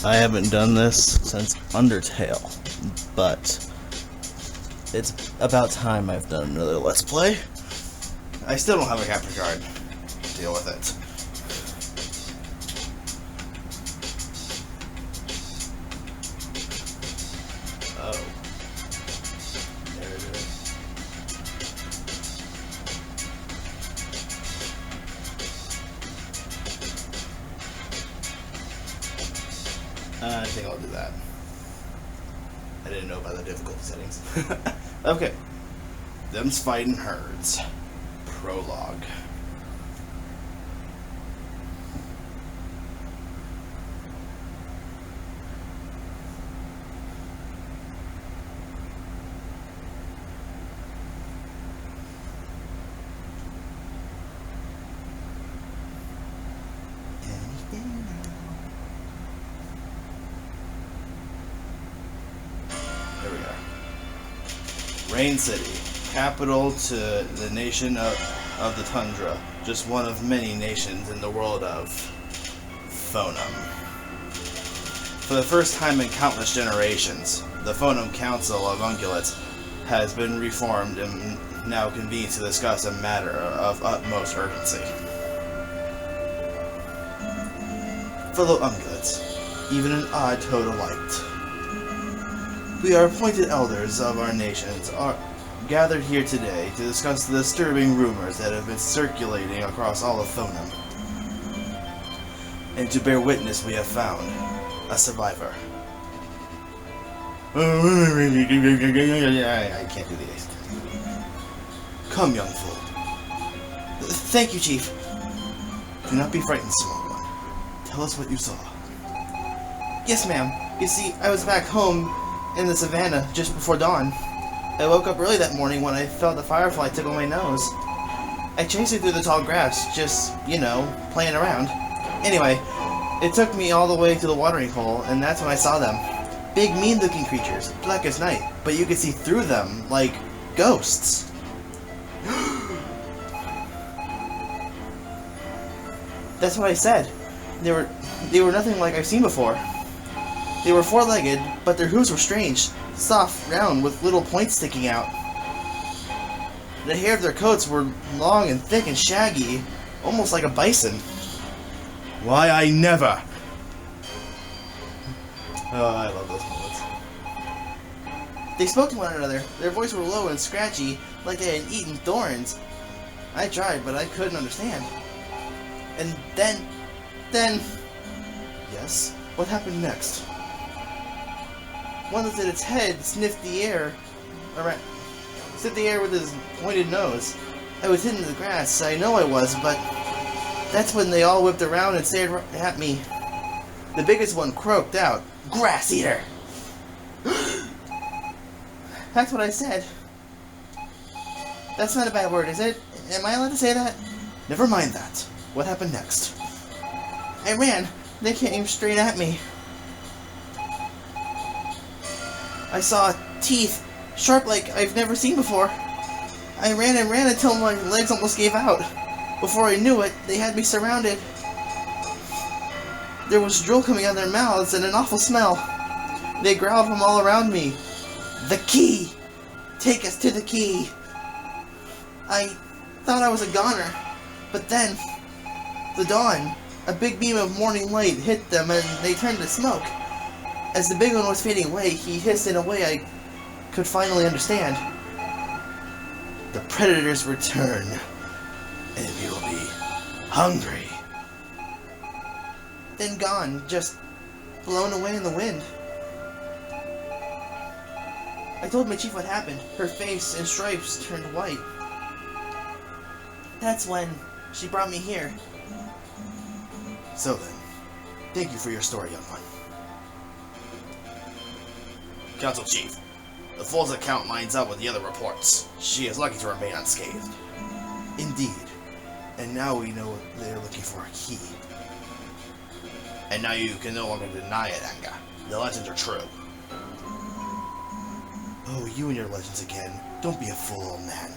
I haven't done this since Undertale, but it's about time I've done another Let's Play. I still don't have a capture card. Deal with it. Oh. There it is. I think I'll do that. I didn't know about the difficulty settings. Okay. Them's Fightin' Herds. Prologue. There we are. Rain City, capital to the nation of the tundra, just one of many nations in the world of Phonum. For the first time in countless generations, the Phonum Council of Ungulates has been reformed and now convened to discuss a matter of utmost urgency. Fellow Ungulates, even an odd toad alike, we are appointed elders of our nations are gathered here today to discuss the disturbing rumors that have been circulating across all of Phonum. And to bear witness, we have found a survivor. I can't do these. Come, young fool. Thank you, Chief. Do not be frightened, small one. Tell us what you saw. Yes, ma'am. You see, I was back home in the savannah just before dawn. I woke up early that morning when I felt a firefly tickle my nose. I chased it through the tall grass, just, you know, playing around. Anyway, it took me all the way to the watering hole, and that's when I saw them. Big, mean-looking creatures, black as night, but you could see through them, like ghosts. That's what I said. They were nothing like I've seen before. They were four-legged, but their hooves were strange, soft, round, with little points sticking out. The hair of their coats were long and thick and shaggy, almost like a bison. Why, I never! Oh, I love those moments. They spoke to one another. Their voices were low and scratchy, like they had eaten thorns. I tried, but I couldn't understand. And then... Yes? What happened next? One lifted its head, sniffed the air with his pointed nose. I was hidden in the grass, I know I was, but that's when they all whipped around and stared at me. The biggest one croaked out, "Grass eater!" That's what I said. That's not a bad word, is it? Am I allowed to say that? Never mind that. What happened next? I ran. They came straight at me. I saw teeth, sharp like I've never seen before. I ran and ran until my legs almost gave out. Before I knew it, they had me surrounded. There was drool coming out of their mouths and an awful smell. They growled from all around me. The key! Take us to the key! I thought I was a goner, but then, the dawn, a big beam of morning light hit them and they turned to smoke. As the big one was fading away, he hissed in a way I could finally understand. The predators return, and you'll be hungry. Then gone, just blown away in the wind. I told my chief what happened. Her face in stripes turned white. That's when she brought me here. So then, thank you for your story, young one. Council Chief, the fool's account lines up with the other reports. She is lucky to remain unscathed. Indeed. And now we know they're looking for a key. And now you can no longer deny it, Anga. The legends are true. Oh, you and your legends again. Don't be a fool, old man.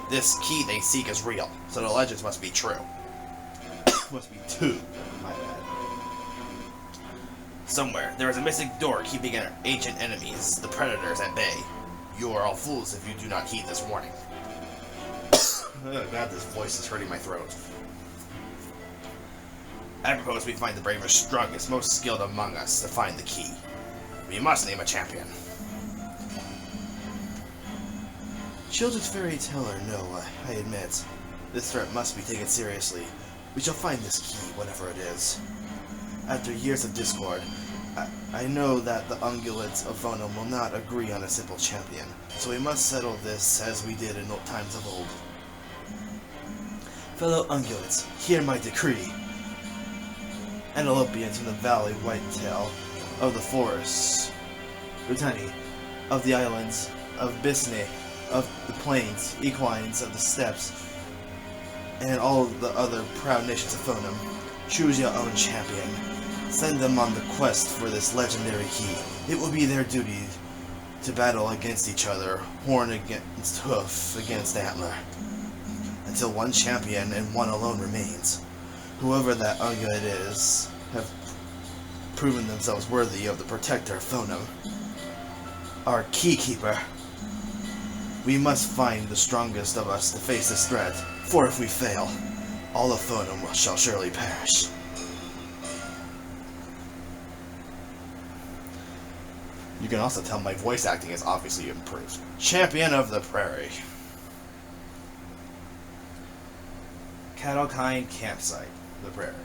This key they seek is real, so the legends must be true. Must be two. My bad. Somewhere, there is a mystic door keeping our ancient enemies, the predators, at bay. You are all fools if you do not heed this warning. Oh god, this voice is hurting my throat. I propose we find the bravest, strongest, most skilled among us to find the key. We must name a champion. Children's fairy tale or no, I admit. This threat must be taken seriously. We shall find this key, whatever it is. After years of discord, I know that the ungulates of Vonum will not agree on a simple champion, so we must settle this as we did in old times of old. Fellow ungulates, hear my decree. Antelopians from the valley whitetail, of the forests, Rutani, of the islands, of Bisne, of the plains, equines of the steppes, and all the other proud nations of Phonum. Choose your own champion. Send them on the quest for this legendary key. It will be their duty to battle against each other, horn against hoof against antler, until one champion and one alone remains. Whoever that ungulate is, have proven themselves worthy of the protector of Phonum, our keykeeper. We must find the strongest of us to face this threat, for if we fail, all of Phonum shall surely perish. You can also tell my voice acting is obviously improved. Champion of the Prairie. Cattlekind Campsite, the Prairie.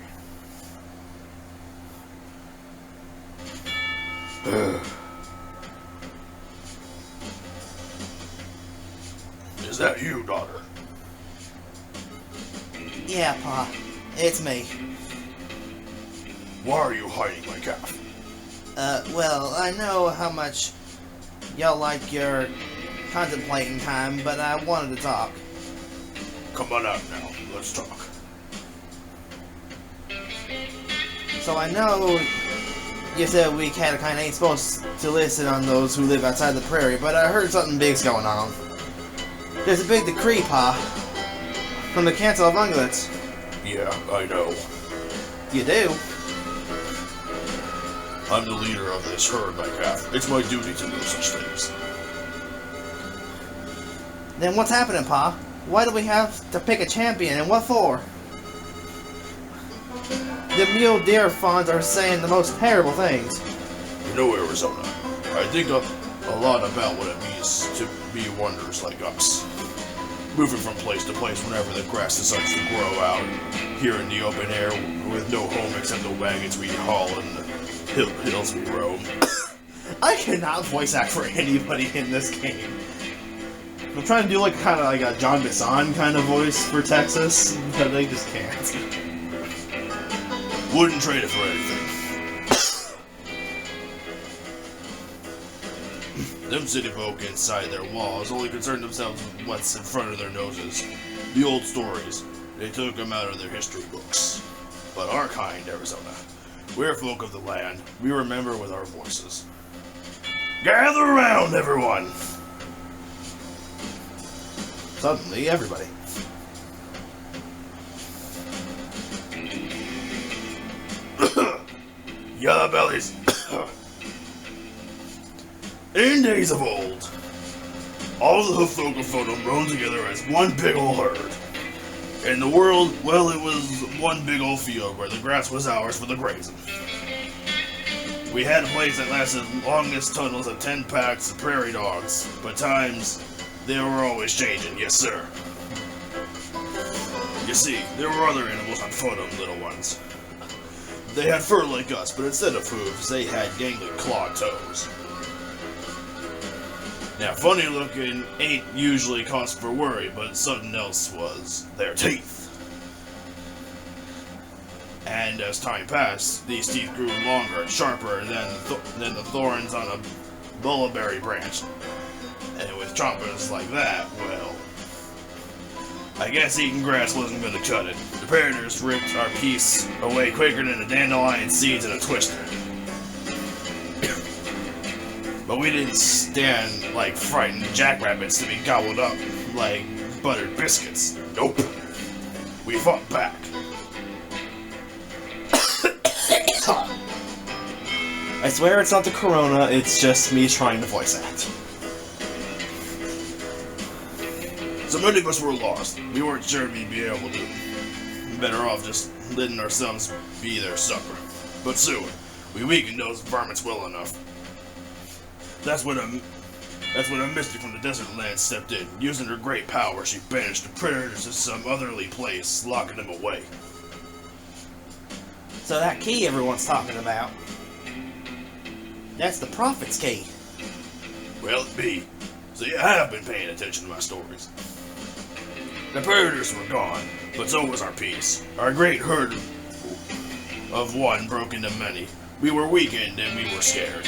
Is that you, daughter? Yeah, Pa. It's me. Why are you hiding my calf? Well, I know how much y'all like your contemplating time, but I wanted to talk. Come on out now. Let's talk. So I know you said we Cattlekind ain't supposed to listen on those who live outside the prairie, but I heard something big's going on. There's a big decree, Pa, from the Council of Ungulates. Yeah, I know. You do? I'm the leader of this herd, my calf. It's my duty to know such things. Then what's happening, Pa? Why do we have to pick a champion, and what for? The mule deer fawns are saying the most terrible things. You know, Arizona, I think a lot about what it means to be wanderers like us. Moving from place to place whenever the grass decides to grow out. Here in the open air, with no home except the wagons we haul and the hills we roam. I cannot voice act for anybody in this game. I'm trying to do like kind of like a John Bisson kind of voice for Texas, but they just can't. Wouldn't trade it for anything. Them city folk inside their walls only concern themselves with what's in front of their noses. The old stories. They took them out of their history books. But our kind, Arizona, we're folk of the land. We remember with our voices. Gather around, everyone! Suddenly, everybody. Yellow bellies. In days of old, all the hoof folk of Phonum roamed together as one big ol' herd. And the world, well, it was one big ol' field where the grass was ours for the grazing. We had a place that lasted longest tunnels of 10 packs of prairie dogs, but times, they were always changing, yes sir. You see, there were other animals on Phonum, little ones. They had fur like us, but instead of hooves, they had gangly clawed toes. Now, funny looking ain't usually cause for worry, but something else was their teeth. And as time passed, these teeth grew longer and sharper than the thorns on a bullberry branch. And with chompers like that, well, I guess eating grass wasn't gonna cut it. The predators ripped our piece away quicker than a dandelion seeds in a twister. But we didn't stand like frightened jackrabbits to be gobbled up like buttered biscuits. Nope. We fought back. I swear it's not the corona, it's just me trying to voice act. So many of us were lost. We weren't sure we'd be able to. Better off just letting ourselves be their supper. But soon, we weakened those varmints well enough. That's when a mystic from the desert land stepped in. Using her great power, she banished the predators to some otherly place, locking them away. So that key everyone's talking about, that's the Prophet's key. Well, it be. So you have been paying attention to my stories. The predators were gone, but so was our peace. Our great herd of one broke into many. We were weakened and we were scared.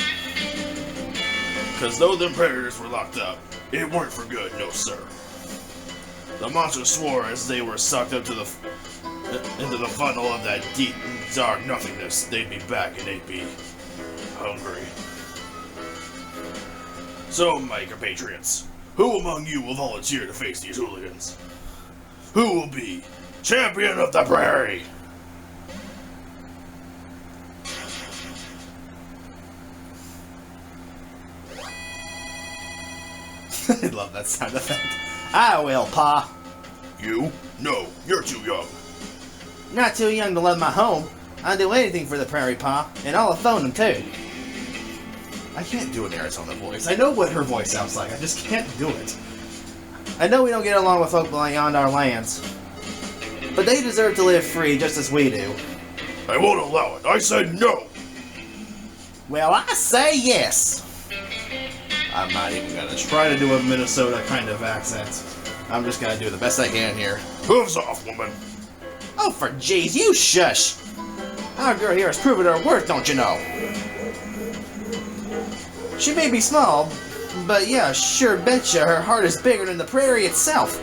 Cause though them predators were locked up, it weren't for good, no sir. The monsters swore as they were sucked up to into the funnel of that deep, dark nothingness, they'd be back and they'd be hungry. So, my compatriots, who among you will volunteer to face these hooligans? Who will be champion of the prairie? I love that sound effect. I will, Pa. You? No, you're too young. Not too young to love my home. I'd do anything for the prairie, Pa, and I'll phone them too. I can't do an Arizona voice. I know what her voice sounds like, I just can't do it. I know we don't get along with folk beyond our lands, but they deserve to live free just as we do. I won't allow it. I said no. Well, I say yes. I'm not even gonna try to do a Minnesota kind of accent. I'm just gonna do the best I can here. Hooves off, woman. Oh, for jeez, you shush! Our girl here has proven her worth, don't you know? She may be small, but yeah, sure betcha her heart is bigger than the prairie itself.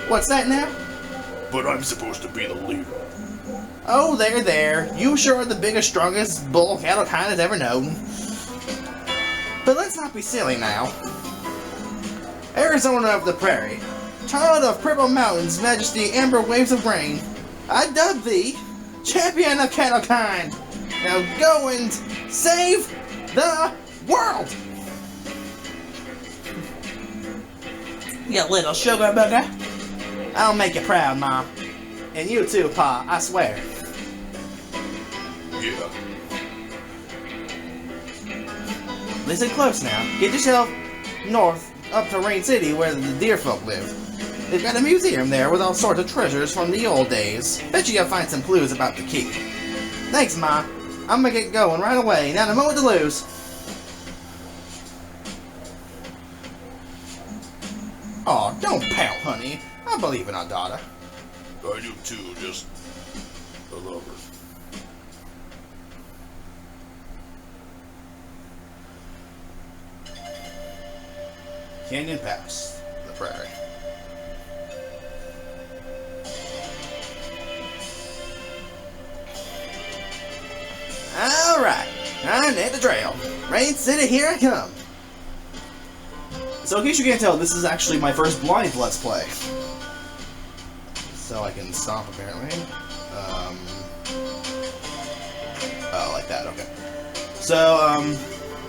What's that now? But I'm supposed to be the leader. Oh, there. You sure are the biggest, strongest bull cattle kind I've ever known. But let's not be silly now. Arizona of the prairie, child of purple mountains, majesty, amber waves of grain, I dub thee champion of cattle kind. Now go and save the world! You little sugar booger. I'll make you proud, Mom. And you too, Pa, I swear. Yeah. Listen close now. Get yourself north up to Rain City where the deer folk live. They've got a museum there with all sorts of treasures from the old days. Bet you'll find some clues about the key. Thanks, Ma. I'm gonna get going right away. Not a moment to lose. Aw, don't pout, honey. I believe in our daughter. I do too, just I love her. Canyon Pass, the prairie. Alright, I'm at the trail. Rain City, here I come. So in case you can't tell, this is actually my first blind Let's Play. So I can stomp apparently. Oh, like that, okay. So,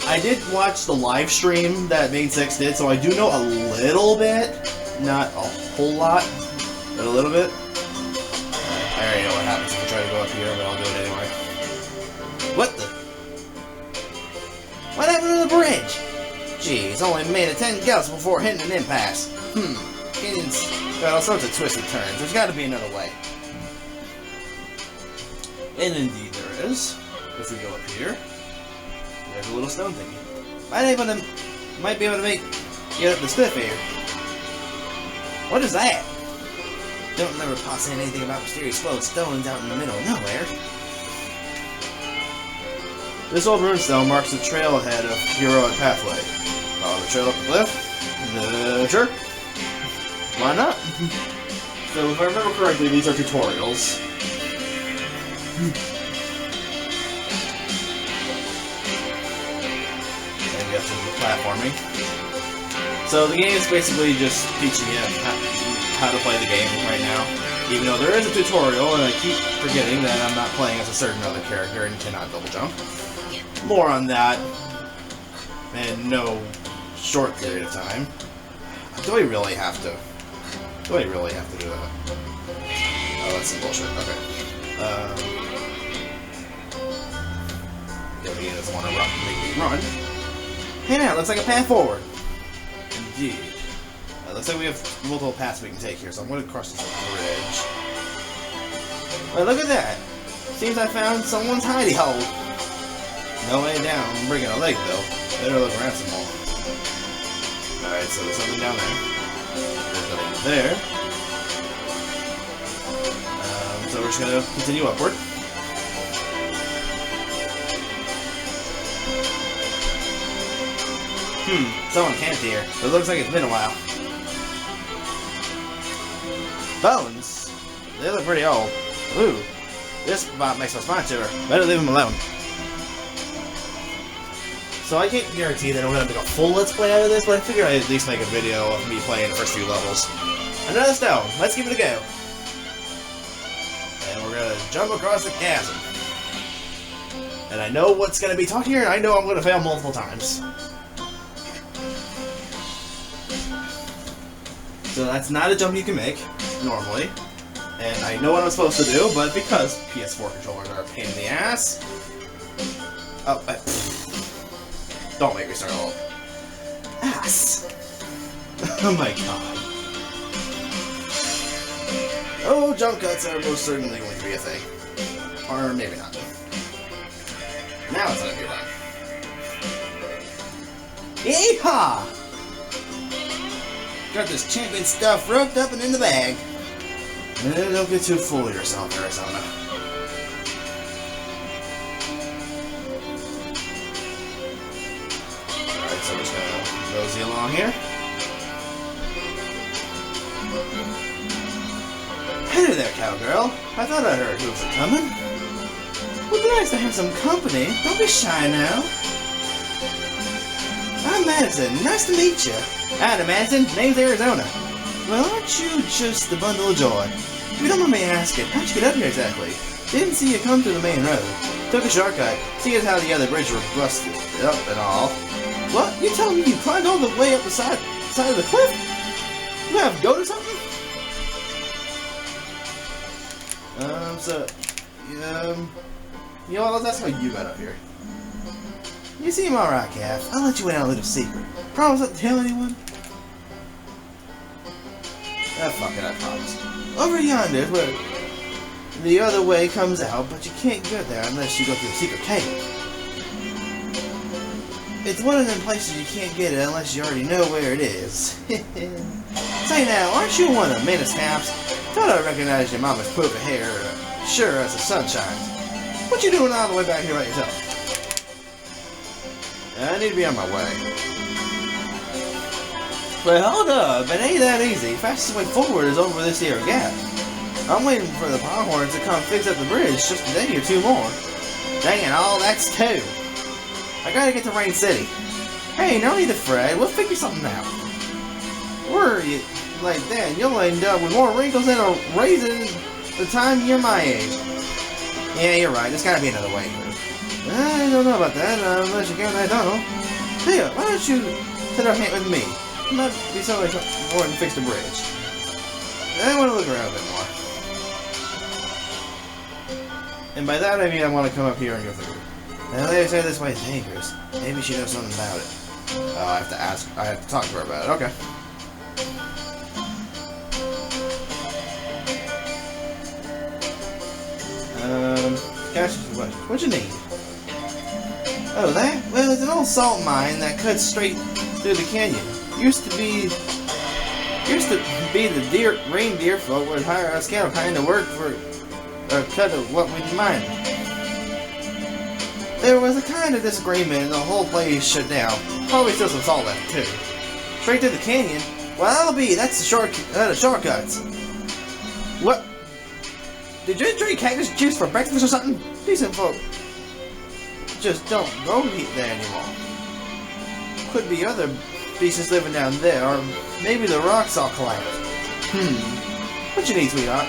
I did watch the live stream that Main 6 did, so I do know a little bit. Not a whole lot, but a little bit. I already know what happens if I try to go up here, but I'll do it anyway. What the? What happened to the bridge? Jeez, only made it 10 gusts before hitting an impasse. Canyon's got all sorts of twisted turns. There's got to be another way. And indeed there is. If we go up here, there's a little stone thingy. Might be able to get up the spiff here. What is that? Don't remember Pa saying anything about mysterious floating stones out in the middle of nowhere. This old runestone marks the trailhead of Heroic Pathway. Follow the trail up the cliff? Sure. Why not? So if I remember correctly, these are tutorials. And we have to do platforming. So the game is basically just teaching you how to play the game right now. Even though there is a tutorial, and I keep forgetting that I'm not playing as a certain other character and cannot double jump. More on that in no short period of time. Do I really have to? Do I really have to do that? Oh, that's some bullshit. Okay. He doesn't want to make me run. Hey now, looks like a path forward. Indeed. Looks like we have multiple paths we can take here, so I'm going to cross this bridge. Well, look at that. Seems I found someone's hidey hole. No way down. I'm breaking a leg, though. Better look around some more. Alright, so there's something down there. There's nothing there. So we're just going to continue upward. Someone camped here. It looks like it's been a while. Bones? They look pretty old. Ooh, this spot makes my spine shiver. Better leave them alone. So I can't guarantee that I'm going to make a full Let's Play out of this, but I figure I'd at least make a video of me playing the first few levels. Another stone. Let's give it a go. And we're going to jump across the chasm. And I know what's going to be taught here, and I know I'm going to fail multiple times. So that's not a jump you can make, normally. And I know what I'm supposed to do, but because PS4 controllers are a pain in the ass... Oh, don't make me start all... Ass! Oh my god. Oh, jump cuts are most certainly going to be a thing. Or maybe not. Now it's going to be done. Yeehaw! Got this champion stuff roped up and in the bag. Don't get too full of yourself, Arizona. Alright, so we're just gonna mosey along here. Hey there, cowgirl. I thought I heard hooves are coming. Would be nice to have some company. Don't be shy now. I'm Madison. Nice to meet you. Howdy, Madison. Name's Arizona. Well, aren't you just the bundle of joy? If you don't mind me asking, how'd you get up here exactly? Didn't see you come through the main road. Took a shortcut. See as how the other bridge was busted up and all. What? You telling me you climbed all the way up the side of the cliff? You have a goat or something? You know what, that's how you got up here. You seem alright, Calf. I'll let you in on a little secret. Promise not to tell anyone? Ah, fuck it, I promise. Over yonder is where the other way comes out, but you can't get there unless you go through the secret cave. It's one of them places you can't get it unless you already know where it is. Say now, aren't you one of Menace Caps? Thought I recognized your mama's poke of hair, sure as the sun shines. What you doing all the way back here by yourself? I need to be on my way. Well, hold up, it ain't that easy. Fastest way forward is over this here gap. I'm waiting for the Pronghorns to come fix up the bridge just a day or two more. Dang it all, that's two. I gotta get to Rain City. Hey, no need to fret, we'll figure something out. Worry like that, you'll end up with more wrinkles than a raisin the time you're my age. Yeah, you're right, there's gotta be another way. I don't know about that, unless you count that tunnel. Hey, why don't you sit up here with me? It might be so much more than fix the bridge. I want to look around a bit more. And by that I mean I want to come up here and go through. Now they say this way is dangerous. Maybe she knows something about it. I have to talk to her about it. Okay. Cash, what you need? Oh, that? Well, it's an old salt mine that cuts straight through the canyon. Used to be the reindeer folk would hire us cattle kind to work for a cut of what we mined. There was a kind of disagreement and the whole place shut down. Probably still some salt left too. Straight through the canyon? Well, that'll be. That's the shortcuts. What? Did you drink cactus juice for breakfast or something? Decent folk just don't go there anymore. Could be other beasts living down there, or maybe the rocks all collapsed. What you need, sweetheart?